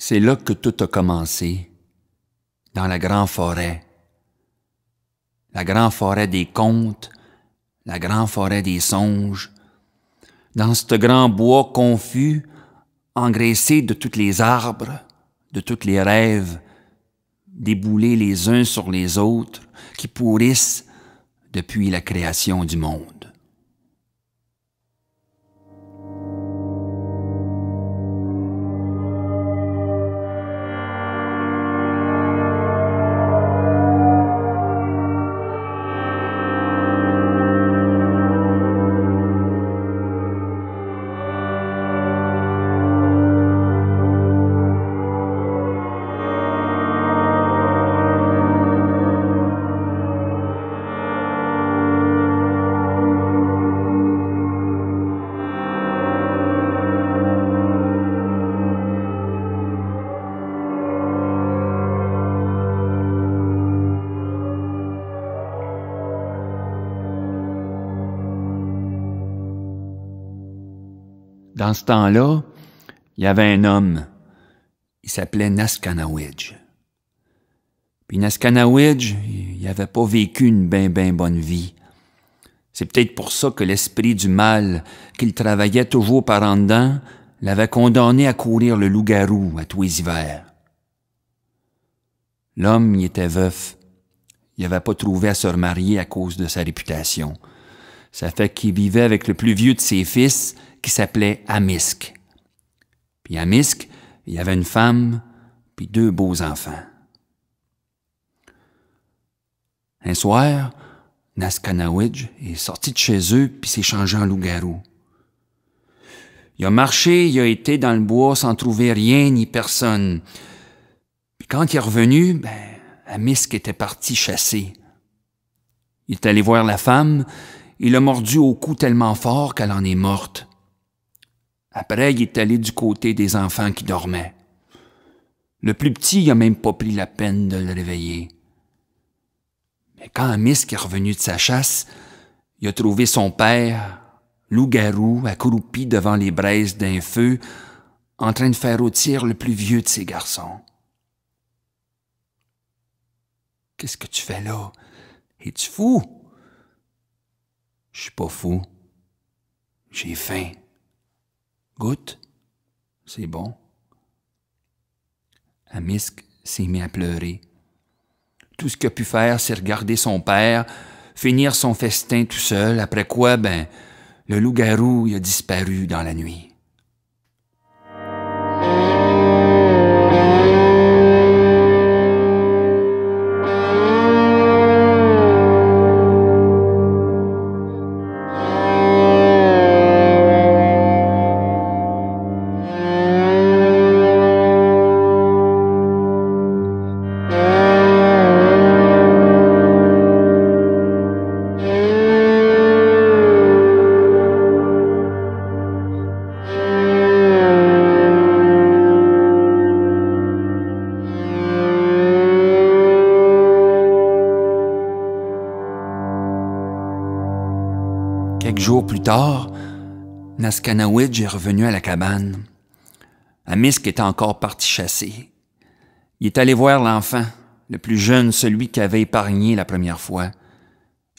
C'est là que tout a commencé, dans la grande forêt. La grande forêt des contes, la grande forêt des songes. Dans ce grand bois confus, engraissé de tous les arbres, de tous les rêves, déboulés les uns sur les autres, qui pourrissent depuis la création du monde. Dans ce temps-là, il y avait un homme, il s'appelait Naskanawidge. Puis Naskanawidge, il n'avait pas vécu une ben bonne vie. C'est peut-être pour ça que l'esprit du mal, qu'il travaillait toujours par en dedans, l'avait condamné à courir le loup-garou à tous les hivers. L'homme, il était veuf. Il n'avait pas trouvé à se remarier à cause de sa réputation. Ça fait qu'il vivait avec le plus vieux de ses fils, qui s'appelait Amisk. Puis Amisk, il y avait une femme, puis 2 beaux enfants. Un soir, Naskanawidge est sorti de chez eux, puis s'est changé en loup-garou. Il a marché, il a été dans le bois sans trouver rien ni personne. Puis quand il est revenu, Amisk était parti chasser. Il est allé voir la femme, il l'a mordu au cou tellement fort qu'elle en est morte. Après, il est allé du côté des enfants qui dormaient. Le plus petit, il n'a même pas pris la peine de le réveiller. Mais quand Amisk est revenu de sa chasse, il a trouvé son père, loup-garou, accroupi devant les braises d'un feu, en train de faire rôtir le plus vieux de ses garçons. « Qu'est-ce que tu fais là? Es-tu fou? »« Je suis pas fou. J'ai faim. » Goûte, c'est bon. Amisk s'est mis à pleurer. Tout ce qu'il a pu faire, c'est regarder son père, finir son festin tout seul, après quoi, le loup-garou il a disparu dans la nuit. Quelques jours plus tard, Naskanawidge est revenu à la cabane. Amisk était encore parti chasser. Il est allé voir l'enfant, le plus jeune, celui qui avait épargné la première fois.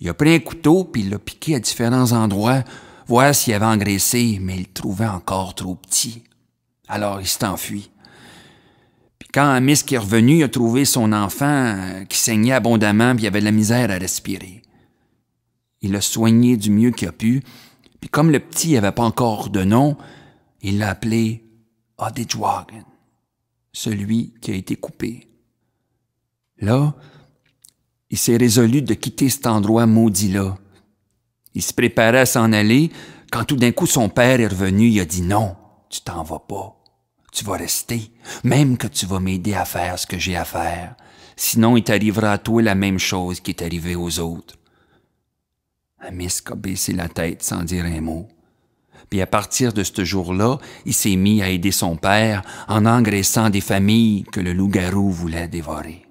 Il a pris un couteau puis il l'a piqué à différents endroits, voir s'il avait engraissé, mais il le trouvait encore trop petit. Alors il s'est enfui. Puis quand Amisk est revenu, il a trouvé son enfant qui saignait abondamment puis il avait de la misère à respirer. Il l'a soigné du mieux qu'il a pu, puis comme le petit n'avait pas encore de nom, il l'a appelé Odidwagen, celui qui a été coupé. Là, il s'est résolu de quitter cet endroit maudit-là. Il se préparait à s'en aller, quand tout d'un coup son père est revenu, il a dit « Non, tu t'en vas pas, tu vas rester, même que tu vas m'aider à faire ce que j'ai à faire, sinon il t'arrivera à toi la même chose qui est arrivée aux autres. » Amisk a baissé la tête sans dire un mot. Puis à partir de ce jour-là, il s'est mis à aider son père en engraissant des familles que le loup-garou voulait dévorer.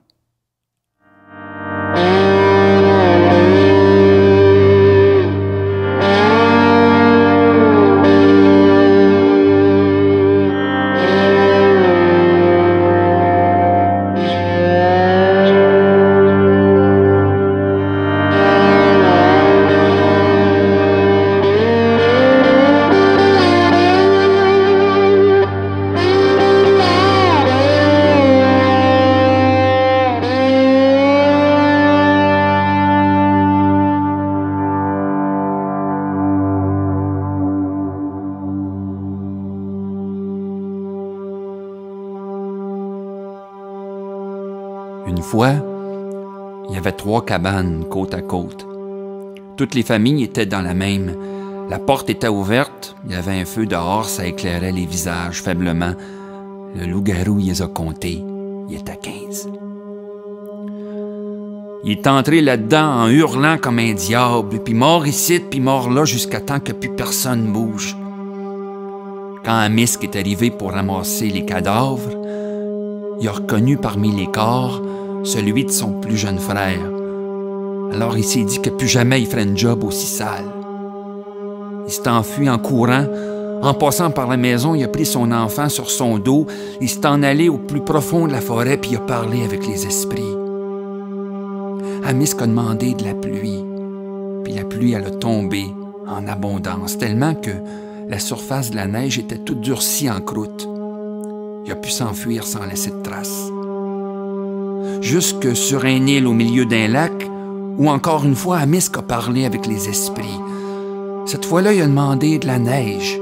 Une fois, il y avait 3 cabanes côte à côte. Toutes les familles étaient dans la même. La porte était ouverte, il y avait un feu dehors, ça éclairait les visages faiblement. Le loup-garou, il les a comptés. Il était 15. Il est entré là-dedans en hurlant comme un diable, puis mort ici, puis mort là, jusqu'à temps que plus personne bouge. Quand Amisk est arrivé pour ramasser les cadavres, il a reconnu parmi les corps celui de son plus jeune frère. Alors il s'est dit que plus jamais il ferait une job aussi sale. Il s'est enfui en courant. En passant par la maison, il a pris son enfant sur son dos. Il s'est en allé au plus profond de la forêt, puis il a parlé avec les esprits. Amisk a demandé de la pluie, puis la pluie elle a tombé en abondance, tellement que la surface de la neige était toute durcie en croûte. Il a pu s'enfuir sans laisser de traces. Jusque sur un île au milieu d'un lac, où encore une fois Amisk a parlé avec les esprits. Cette fois-là, il a demandé de la neige.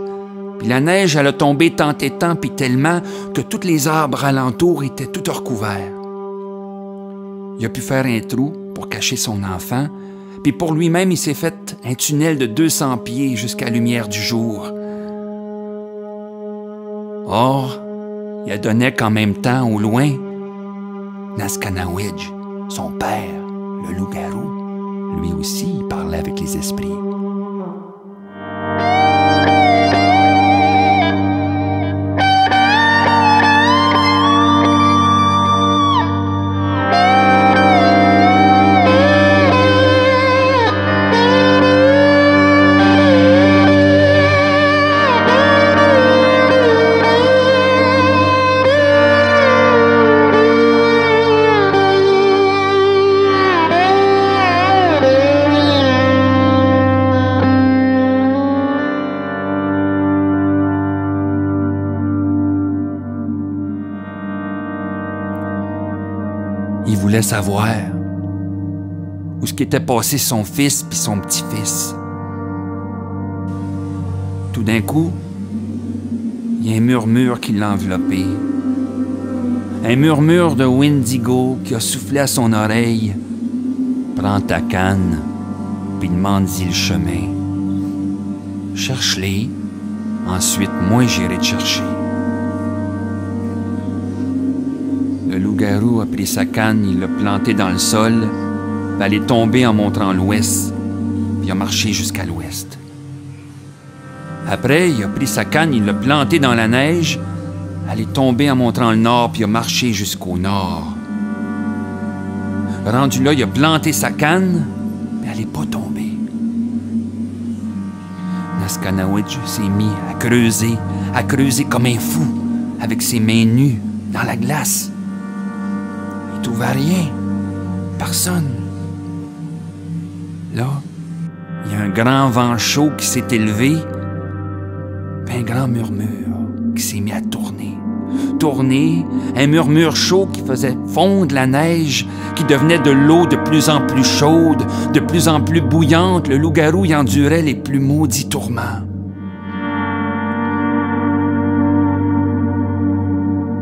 Puis la neige, elle a tombé tant et tant, puis tellement que tous les arbres alentours étaient tout recouverts. Il a pu faire un trou pour cacher son enfant, puis pour lui-même, il s'est fait un tunnel de 200 pieds jusqu'à la lumière du jour. Or, il adonnait qu'en même temps, au loin, Naskanawidge, son père, le loup-garou, lui aussi, il parlait avec les esprits. Il voulait savoir où ce qu'était passé son fils puis son petit-fils. Tout d'un coup, il y a un murmure qui l'a enveloppé. Un murmure de Wendigo qui a soufflé à son oreille. « Prends ta canne, puis demande-y le chemin. Cherche-les, ensuite moi j'irai te chercher. » Le loup-garou a pris sa canne, il l'a plantée dans le sol, puis elle est tombée en montrant l'ouest, puis il a marché jusqu'à l'ouest. Après, il a pris sa canne, il l'a plantée dans la neige, elle est tombée en montrant le nord, puis il a marché jusqu'au nord. Rendu là, il a planté sa canne, mais elle n'est pas tombée. Naskanawidge s'est mis à creuser comme un fou, avec ses mains nues dans la glace. Il ne trouvait rien, personne. Là, il y a un grand vent chaud qui s'est élevé, puis un grand murmure qui s'est mis à tourner. Tourner, un murmure chaud qui faisait fondre la neige, qui devenait de l'eau de plus en plus chaude, de plus en plus bouillante. Le loup-garou y endurait les plus maudits tourments.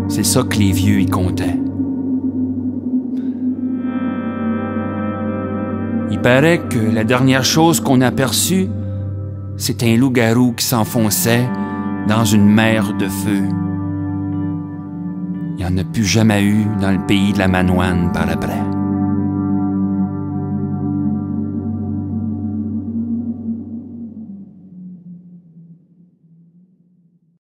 C'est ça que les vieux y comptaient. Il paraît que la dernière chose qu'on a aperçue, c'est un loup-garou qui s'enfonçait dans une mer de feu. Il n'y en a plus jamais eu dans le pays de la Manoine par après.